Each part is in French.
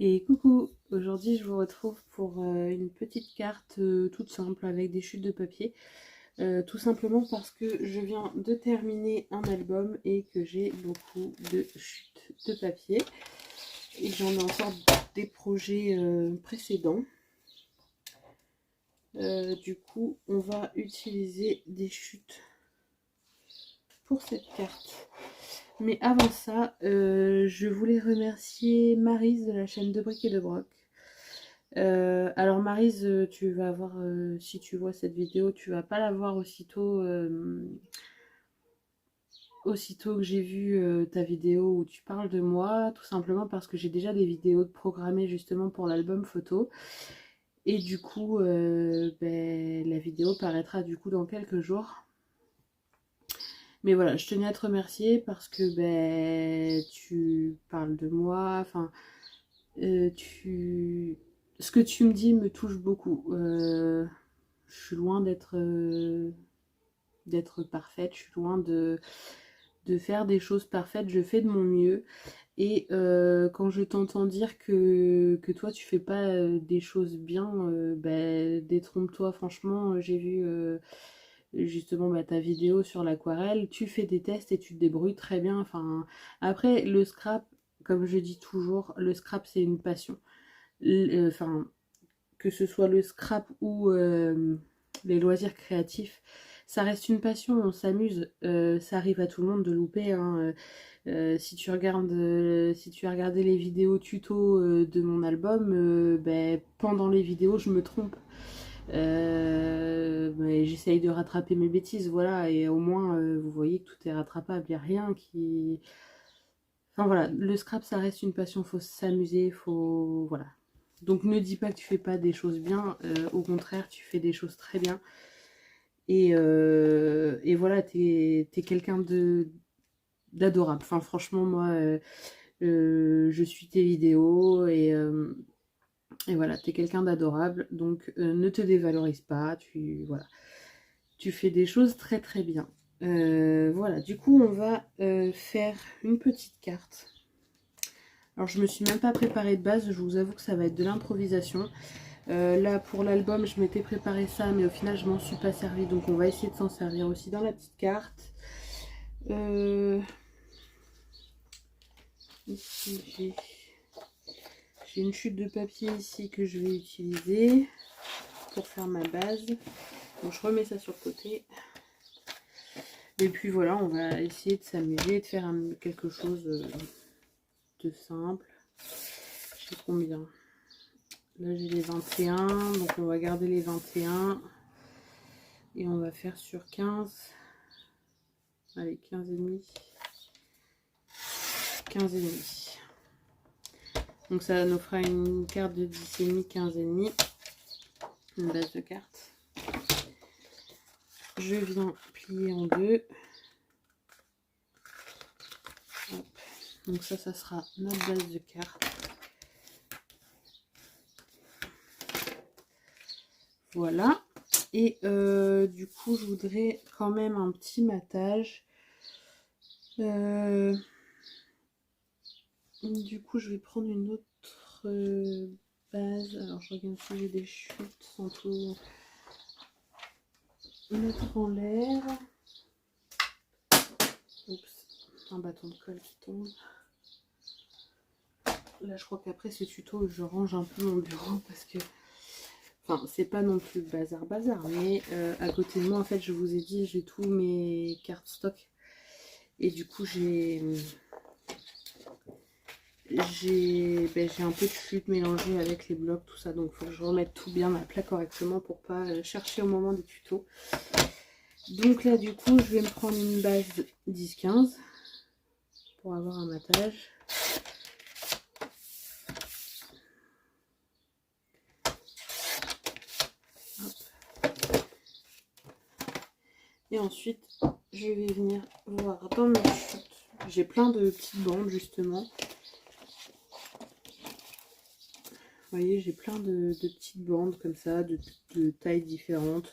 Et coucou, aujourd'hui je vous retrouve pour une petite carte toute simple avec des chutes de papier. Tout simplement parce que je viens de terminer un album et que j'ai beaucoup de chutes de papier. Et j'en ai encore des projets précédents. Du coup, on va utiliser des chutes pour cette carte. Mais avant ça, je voulais remercier Maryse de la chaîne De Bric et de Broc. Alors Maryse, tu vas voir, si tu vois cette vidéo, tu vas pas la voir aussitôt que j'ai vu ta vidéo où tu parles de moi, tout simplement parce que j'ai déjà des vidéos programmées justement pour l'album photo. Et du coup, la vidéo paraîtra du coup dans quelques jours. Mais voilà, je tenais à te remercier parce que tu parles de moi, enfin, ce que tu me dis me touche beaucoup. Je suis loin d'être parfaite, je suis loin de faire des choses parfaites, je fais de mon mieux. Et quand je t'entends dire que toi tu fais pas des choses bien, détrompe-toi, franchement, j'ai vu justement ta vidéo sur l'aquarelle, tu fais des tests et tu te débrouilles très bien. Enfin, après, le scrap, comme je dis toujours, le scrap c'est une passion. Enfin, que ce soit le scrap ou les loisirs créatifs, ça reste une passion, on s'amuse, ça arrive à tout le monde de louper, hein. Si tu as regardé les vidéos tuto de mon album, pendant les vidéos je me trompe. J'essaye de rattraper mes bêtises, voilà, et au moins vous voyez que tout est rattrapable, il n'y a rien qui... Enfin voilà, le scrap ça reste une passion, faut s'amuser, faut... Voilà. Donc ne dis pas que tu fais pas des choses bien, au contraire tu fais des choses très bien. Et voilà, t'es quelqu'un d'adorable. Enfin franchement moi, je suis tes vidéos et voilà, t'es quelqu'un d'adorable. Donc ne te dévalorise pas, voilà, tu fais des choses très très bien. Voilà, du coup on va faire une petite carte. Alors je me suis même pas préparée de base, je vous avoue que ça va être de l'improvisation. Là pour l'album je m'étais préparé ça, mais au final je m'en suis pas servi, donc on va essayer de s'en servir aussi dans la petite carte. Ici j'ai une chute de papier ici que je vais utiliser pour faire ma base. Donc je remets ça sur le côté. Et puis voilà, on va essayer de s'amuser, de faire quelque chose de simple. Je sais combien. Là j'ai les 21, donc on va garder les 21. Et on va faire sur 15. Allez, 15 et demi. 15 et demi. Donc ça nous fera une carte de 10 et demi, 15 et demi. Une base de carte. Je viens plier en deux. Hop. Donc ça sera notre base de carte. Voilà. Et du coup, je voudrais quand même un petit matage. Du coup, je vais prendre une autre base. Alors, je regarde si j'ai des chutes sans tout mettre en l'air. Oups, un bâton de colle qui tombe. Là, je crois qu'après ce tuto, je range un peu mon bureau parce que... Enfin, c'est pas non plus bazar, mais à côté de moi, en fait, je vous ai dit, j'ai tous mes cartes stock. Et du coup, j'ai un peu de chute mélangée avec les blocs, tout ça. Donc, il faut que je remette tout bien à plat correctement pour pas chercher au moment des tutos. Donc là, du coup, je vais me prendre une base 10-15 pour avoir un matage. Et ensuite, je vais venir voir dans mes chutes. J'ai plein de petites bandes, justement. Vous voyez, j'ai plein de petites bandes comme ça, de tailles différentes.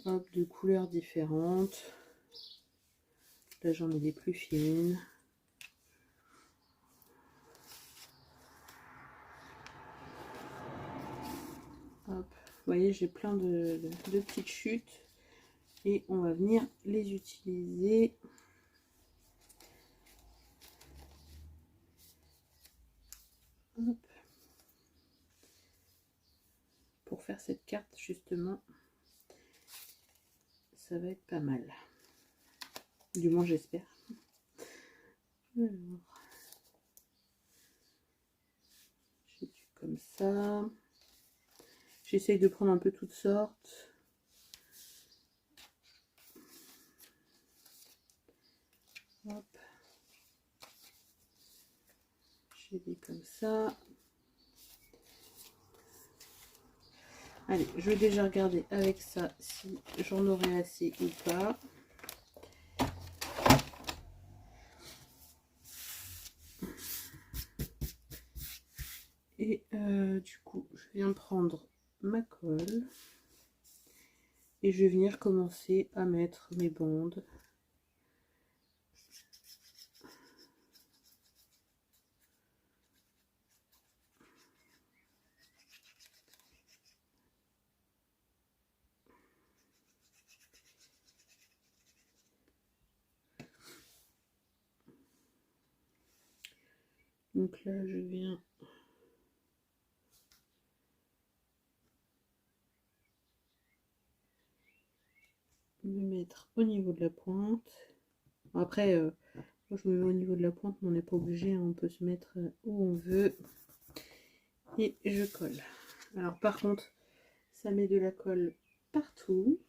Hop, de couleurs différentes. Là, j'en ai des plus fines. voyez, j'ai plein de petites chutes et on va venir les utiliser. Hop. Pour faire cette carte justement, ça va être pas mal. Du moins j'espère. Alors, j'ai du comme ça. J'essaye de prendre un peu toutes sortes. Hop. J'ai des comme ça. Allez, je vais déjà regarder avec ça si j'en aurai assez ou pas. Et du coup, je viens prendre ma colle et je vais venir commencer à mettre mes bandes. Donc là, je viens me mettre au niveau de la pointe. Après, moi je me mets au niveau de la pointe, mais on n'est pas obligé, hein, on peut se mettre où on veut. Et je colle. Alors par contre, ça met de la colle partout.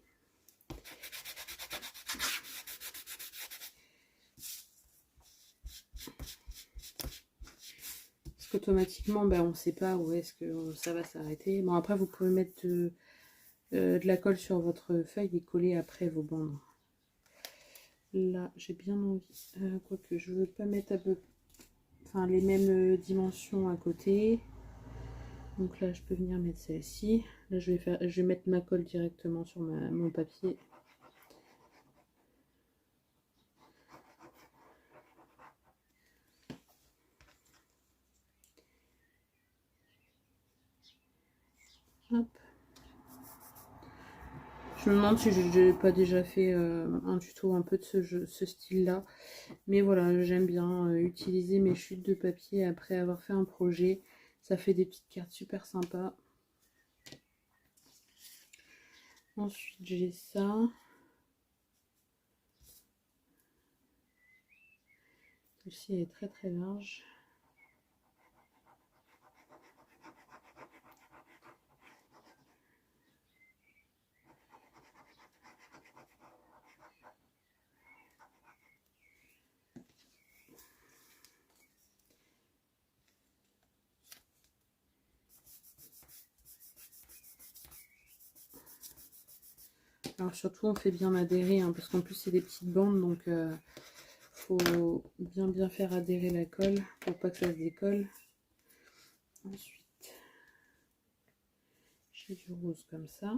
Parce qu'automatiquement, on ne sait pas où est-ce que ça va s'arrêter. Bon, après, vous pouvez mettre de la colle sur votre feuille et coller après vos bandes. Là, j'ai bien envie. Quoique, je ne veux pas mettre les mêmes dimensions à côté. Donc là, je peux venir mettre celle-ci. Là, je vais mettre ma colle directement sur mon papier. Hop. Je me demande si j'ai pas déjà fait un tuto un peu de ce style-là. Mais voilà, j'aime bien utiliser mes chutes de papier après avoir fait un projet. Ça fait des petites cartes super sympas. Ensuite, j'ai ça. Celle-ci est très très large. Alors surtout on fait bien adhérer, hein, parce qu'en plus c'est des petites bandes, donc faut bien faire adhérer la colle pour pas que ça se décolle. Ensuite, j'ai du rose comme ça.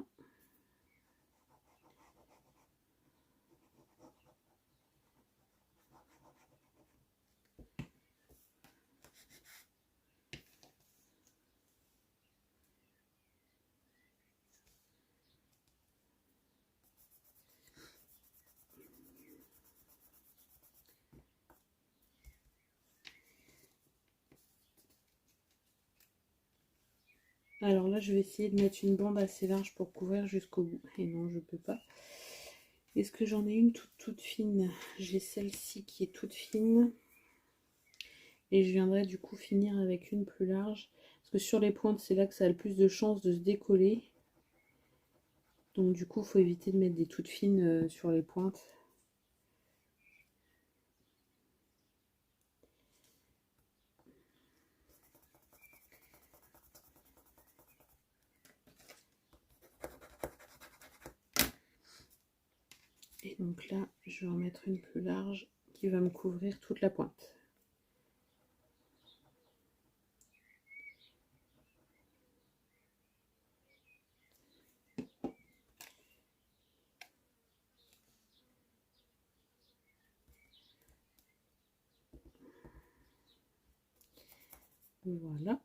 Alors là, je vais essayer de mettre une bande assez large pour couvrir jusqu'au bout. Et non, je peux pas. Est-ce que j'en ai une toute fine? J'ai celle-ci qui est toute fine. Et je viendrai du coup finir avec une plus large. Parce que sur les pointes, c'est là que ça a le plus de chances de se décoller. Donc du coup, il faut éviter de mettre des toutes fines sur les pointes. Et donc là, je vais en mettre une plus large qui va me couvrir toute la pointe. Voilà.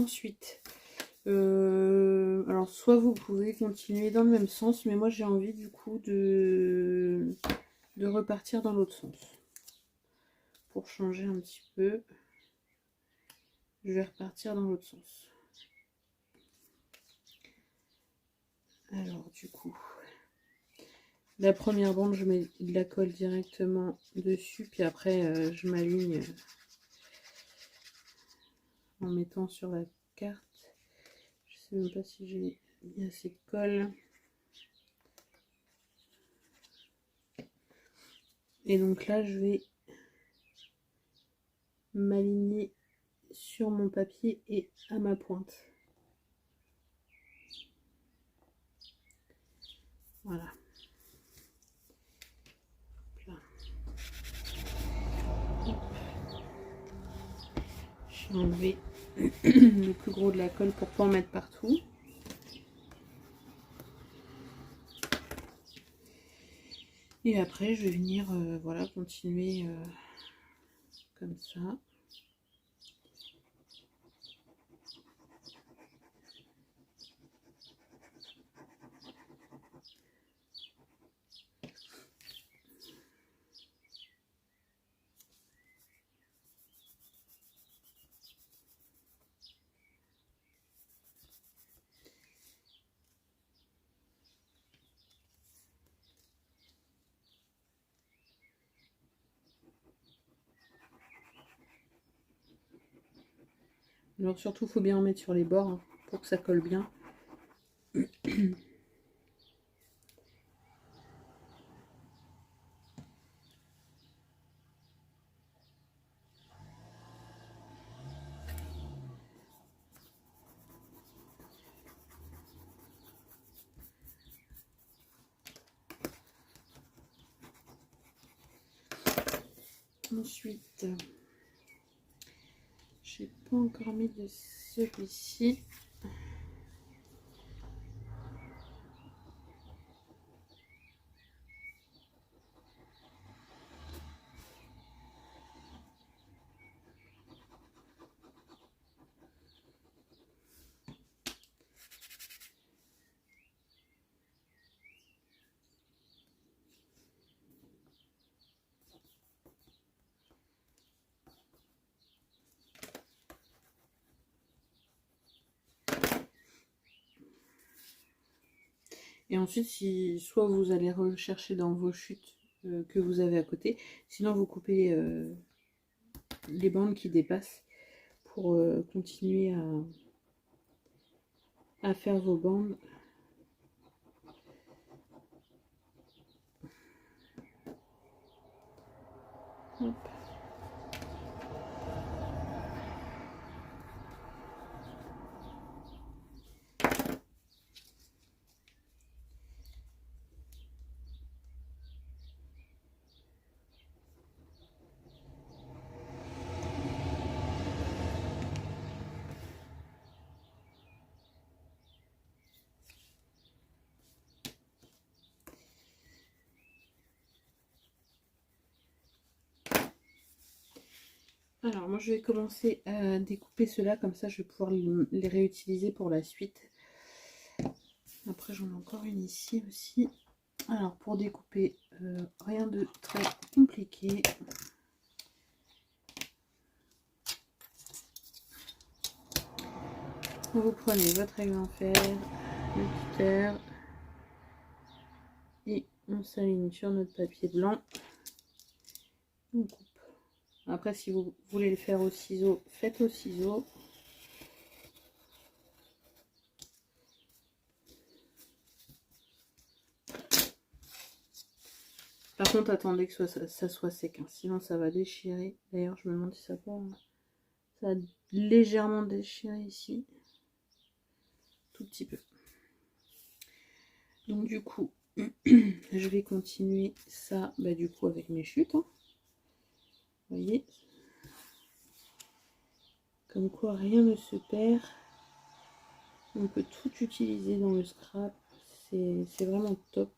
Ensuite, alors soit vous pouvez continuer dans le même sens, mais moi j'ai envie du coup de repartir dans l'autre sens. Pour changer un petit peu, je vais repartir dans l'autre sens. Alors du coup, la première bande, je mets de la colle directement dessus, puis après je m'aligne en mettant sur la carte. Je sais même pas si j'ai mis assez de colle. Et donc là, je vais m'aligner sur mon papier et à ma pointe. Voilà. Là. J'ai enlevé le plus gros de la colle pour pas en mettre partout. Et après, je vais venir voilà, continuer comme ça. Alors surtout, il faut bien en mettre sur les bords hein, pour que ça colle bien. Ensuite, j'ai pas encore mis de celui-ci. Et ensuite, si soit vous allez rechercher dans vos chutes que vous avez à côté, sinon vous coupez les bandes qui dépassent pour continuer à faire vos bandes. Hop. Alors moi je vais commencer à découper ceux-là, comme ça je vais pouvoir les réutiliser pour la suite. Après j'en ai encore une ici aussi. Alors pour découper, rien de très compliqué. Vous prenez votre aigle en fer, le cutter, et on s'aligne sur notre papier blanc. On coupe. Après, si vous voulez le faire au ciseau, faites au ciseau. Par contre, attendez que ça soit sec, hein, sinon ça va déchirer. D'ailleurs, je me demande si ça a légèrement déchiré ici. Tout petit peu. Donc du coup, je vais continuer ça du coup avec mes chutes. Hein. Vous voyez, comme quoi rien ne se perd. On peut tout utiliser dans le scrap. C'est vraiment top.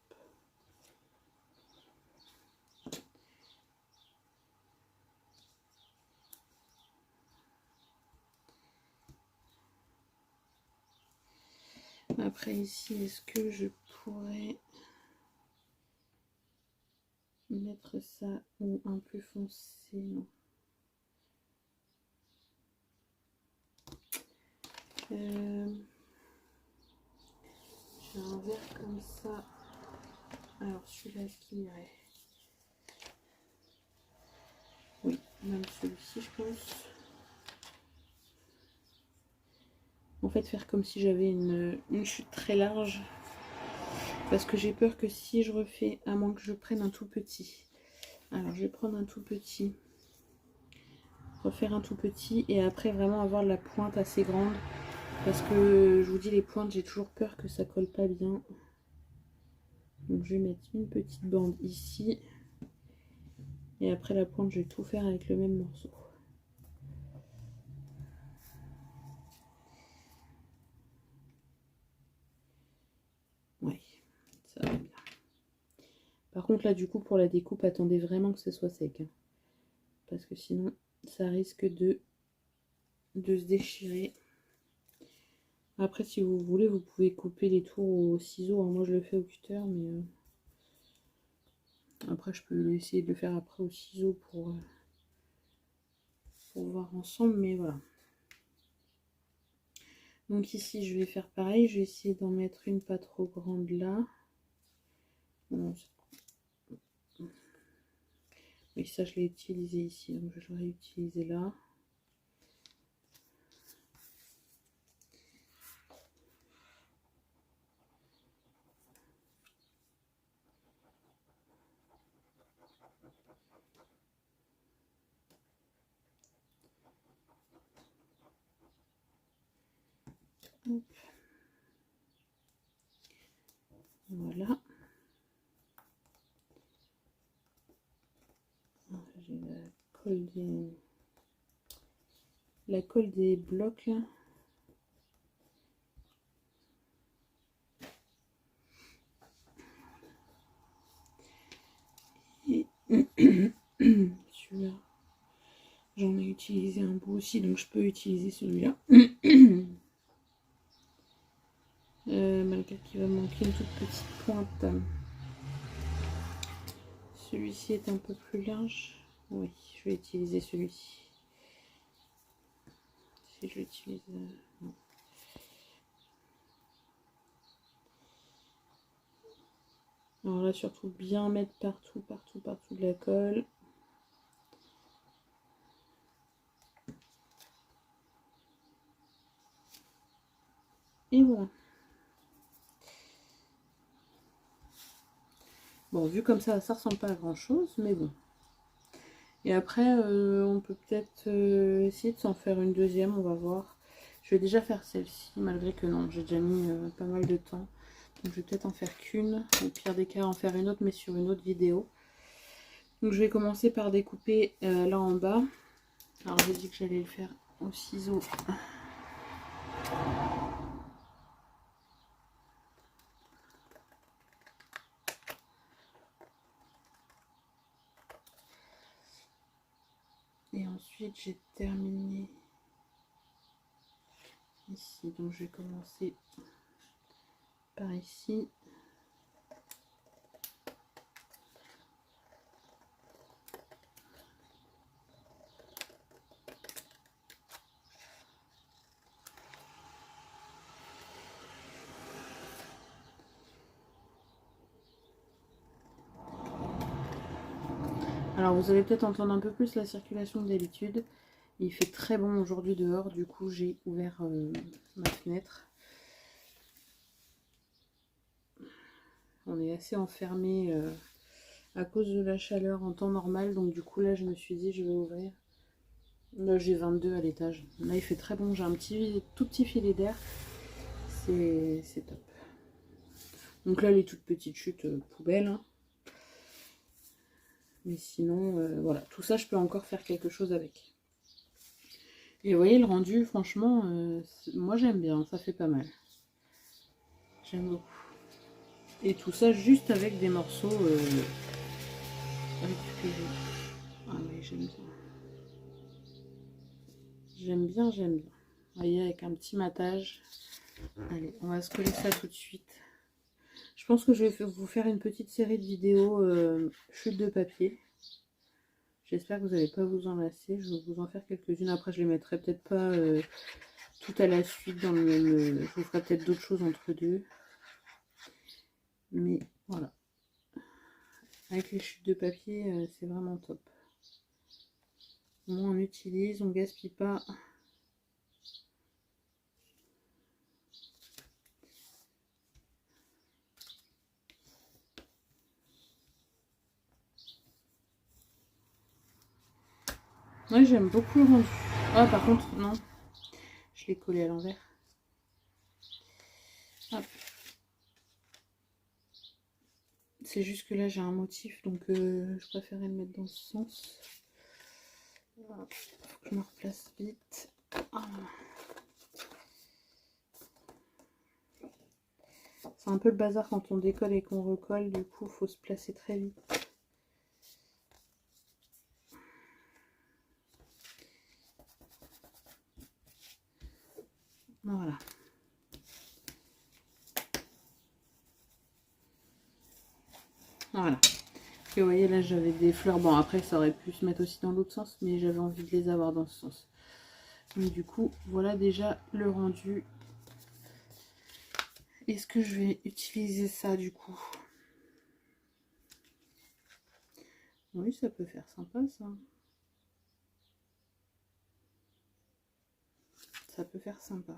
Après ici, est-ce que je pourrais mettre ça ou un plus foncé? Non. J'ai un verre comme ça. Alors celui-là, est-ce qu'il irait? Oui, même celui-ci, je pense. En fait, faire comme si j'avais une chute très large. Parce que j'ai peur que si je refais, à moins que je prenne un tout petit. Alors, je vais prendre un tout petit. Refaire un tout petit. Et après, vraiment avoir la pointe assez grande. Parce que, je vous dis, les pointes, j'ai toujours peur que ça colle pas bien. Donc, je vais mettre une petite bande ici. Et après, la pointe, je vais tout faire avec le même morceau. Ouais, ça va bien. Par contre, là, du coup, pour la découpe, attendez vraiment que ce soit sec. Hein. Parce que sinon, ça risque de se déchirer. Après, si vous voulez, vous pouvez couper les tours au ciseau. Hein. Moi, je le fais au cutter, mais après, je peux essayer de le faire après au ciseau pour voir ensemble. Mais voilà. Donc ici, je vais faire pareil. Je vais essayer d'en mettre une pas trop grande là. Bon, oui, ça, je l'ai utilisé ici. Donc, je l'aurais utilisé là. Hop. Voilà. J'ai la colle des blocs là. Et celui-là, j'en ai utilisé un bout aussi, donc je peux utiliser celui-là. Malgré qu'il va manquer une toute petite pointe. Celui-ci est un peu plus large. Oui, je vais utiliser celui-ci. Si je l'utilise... non. Alors là, surtout bien mettre partout de la colle. Et voilà. Bon, vu comme ça ressemble pas à grand chose, mais bon. Et après, on peut peut-être essayer de s'en faire une deuxième, on va voir. Je vais déjà faire celle-ci, malgré que non, j'ai déjà mis pas mal de temps. Donc je vais peut-être en faire qu'une, au pire des cas en faire une autre, mais sur une autre vidéo. Donc je vais commencer par découper là en bas. Alors j'ai dit que j'allais le faire au ciseau. Et ensuite j'ai terminé ici. Donc je vais commencer par ici. Alors vous allez peut-être entendre un peu plus la circulation que d'habitude. Il fait très bon aujourd'hui dehors, du coup j'ai ouvert ma fenêtre. On est assez enfermé à cause de la chaleur en temps normal, donc du coup là je me suis dit je vais ouvrir. Là j'ai 22 à l'étage. Là il fait très bon, j'ai un tout petit filet d'air. C'est top. Donc là les toutes petites chutes poubelles. Hein. Mais sinon, voilà, tout ça je peux encore faire quelque chose avec. Et vous voyez le rendu, franchement, moi j'aime bien, ça fait pas mal. J'aime beaucoup. Et tout ça juste avec des morceaux récupérés. Ah oui, j'aime bien. J'aime bien, j'aime bien. Vous voyez, avec un petit matage. Allez, on va se coller ça tout de suite. Je pense que je vais vous faire une petite série de vidéos chute de papier. J'espère que vous n'allez pas vous en lasser. Je vais vous en faire quelques-unes. Après, je les mettrai peut-être pas tout à la suite dans le même... je vous ferai peut-être d'autres choses entre deux. Mais voilà. Avec les chutes de papier, c'est vraiment top. Au moins, on utilise, on gaspille pas. Moi, j'aime beaucoup le rendu. Ah, par contre, non. Je l'ai collé à l'envers. C'est juste que là, j'ai un motif, donc je préférais le mettre dans ce sens. Faut que je me replace vite. Ah. C'est un peu le bazar quand on décolle et qu'on recolle, du coup, faut se placer très vite. Voilà. Voilà. Et vous voyez, là, j'avais des fleurs. Bon, après, ça aurait pu se mettre aussi dans l'autre sens, mais j'avais envie de les avoir dans ce sens. Donc, du coup, voilà déjà le rendu. Est-ce que je vais utiliser ça, du coup? Oui, ça peut faire sympa, ça. Ça peut faire sympa.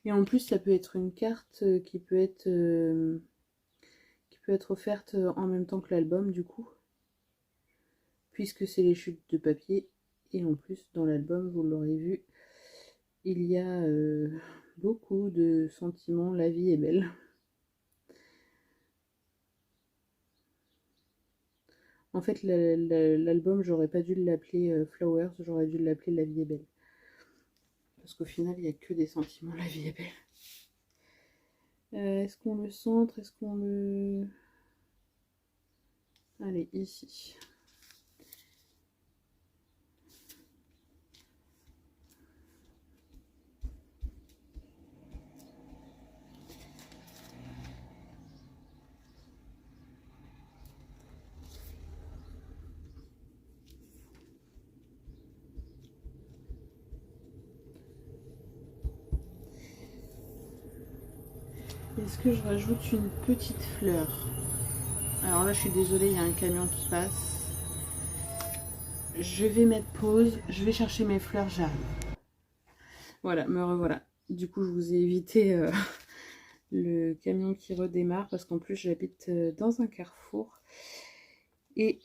Et en plus, ça peut être une carte qui peut être offerte en même temps que l'album, du coup. Puisque c'est les chutes de papier. Et en plus, dans l'album, vous l'aurez vu, il y a beaucoup de sentiments. La vie est belle. En fait, l'album, j'aurais pas dû l'appeler Flowers, j'aurais dû l'appeler La vie est belle. Parce qu'au final, il n'y a que des sentiments. La vie est belle. Est-ce qu'on le centre? Est-ce qu'on le... Allez, ici. Est-ce que je rajoute une petite fleur? Alors là, je suis désolée, il y a un camion qui passe. Je vais mettre pause, je vais chercher mes fleurs, j'arrive. Voilà, me revoilà. Du coup, je vous ai évité le camion qui redémarre parce qu'en plus, j'habite dans un carrefour. Et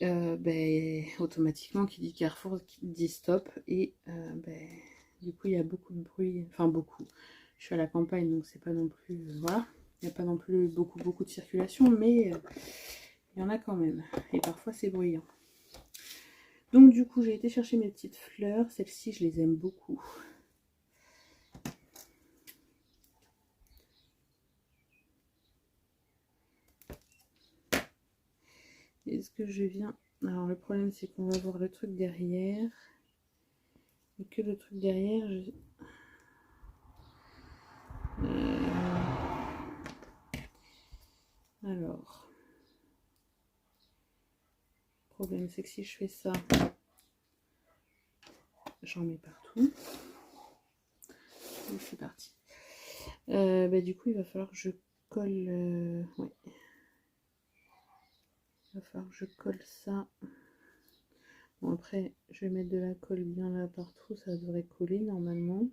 automatiquement, qui dit carrefour, qui dit stop. Et du coup, il y a beaucoup de bruit. Enfin, beaucoup. Je suis à la campagne, donc c'est pas non plus... voilà. Il n'y a pas non plus beaucoup de circulation, mais il y en a quand même. Et parfois, c'est bruyant. Donc, du coup, j'ai été chercher mes petites fleurs. Celles-ci, je les aime beaucoup. Est-ce que je viens... Alors, le problème, c'est qu'on va voir le truc derrière. Et que le truc derrière, alors, le problème c'est que si je fais ça, j'en mets partout. Donc c'est parti. Du coup, il va falloir que je colle. Ouais. Il va falloir que je colle ça. Bon, après, je vais mettre de la colle bien là partout. Ça devrait coller normalement.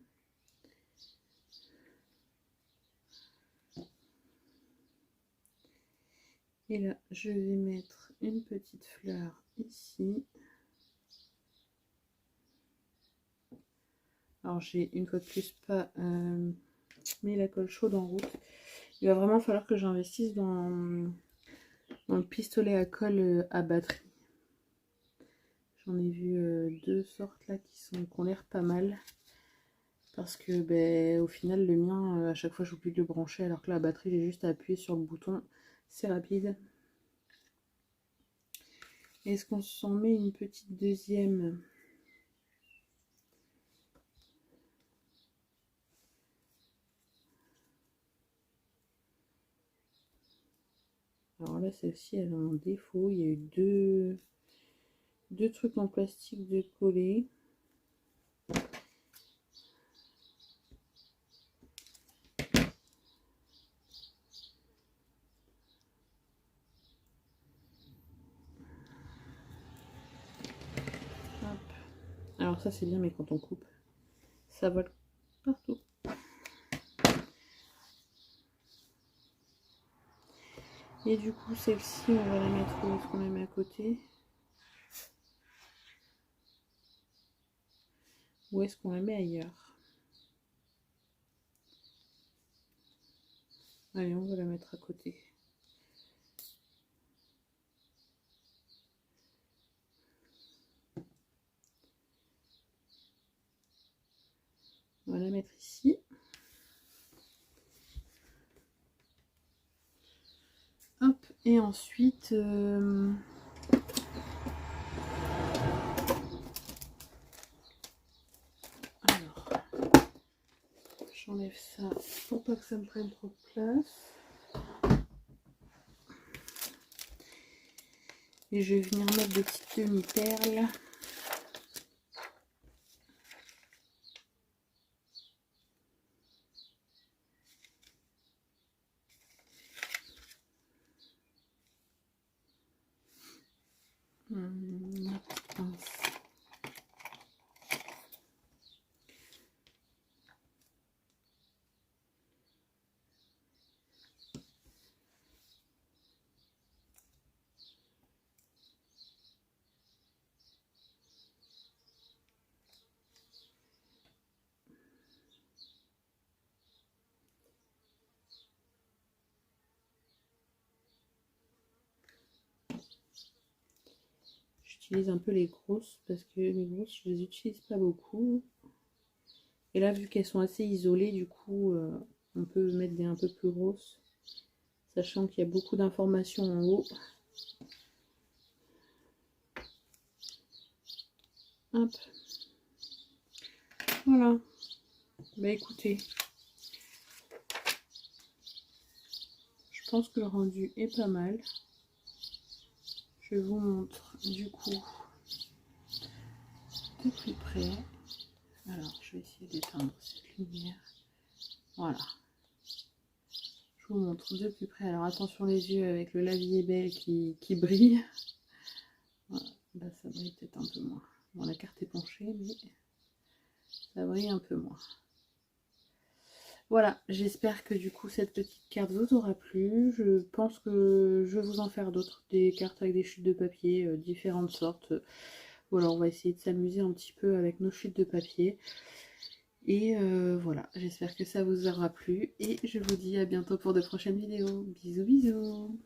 Et là, je vais mettre une petite fleur ici. Alors, j'ai une fois de plus pas mis la colle chaude en route. Il va vraiment falloir que j'investisse dans le pistolet à colle à batterie. J'en ai vu deux sortes là qui ont l'air pas mal. Parce que au final, le mien, à chaque fois, j'oublie de le brancher. Alors que la batterie, j'ai juste à appuyer sur le bouton. C'est rapide. Est-ce qu'on s'en met une petite deuxième? Alors là, celle-ci, elle a un défaut. Il y a eu deux trucs en plastique de coller. Hop. Alors ça, c'est bien, mais quand on coupe, ça vole partout. Et du coup, celle-ci, on va la mettre où est-ce qu'on la met à côté? Ou est-ce qu'on la met ailleurs? Allez, on va la mettre à côté. On va la mettre ici. Hop, et ensuite... Alors, j'enlève ça pour pas que ça me prenne trop de place. Et je vais venir mettre des petites demi-perles. J'utilise un peu les grosses parce que les grosses, je les utilise pas beaucoup. Et là, vu qu'elles sont assez isolées, du coup, on peut mettre des un peu plus grosses, sachant qu'il y a beaucoup d'informations en haut. Hop. Voilà. Bah écoutez, je pense que le rendu est pas mal. Je vous montre du coup de plus près. Alors, je vais essayer d'éteindre cette lumière. Voilà. Je vous montre de plus près. Alors, attention les yeux avec le lavier Belle qui brille. Voilà. Là, ça brille peut-être un peu moins. Bon, la carte est penchée, mais ça brille un peu moins. Voilà, j'espère que du coup cette petite carte vous aura plu. Je pense que je vais vous en faire d'autres, des cartes avec des chutes de papier, différentes sortes. Voilà, on va essayer de s'amuser un petit peu avec nos chutes de papier. Et voilà, j'espère que ça vous aura plu. Et je vous dis à bientôt pour de prochaines vidéos. Bisous bisous.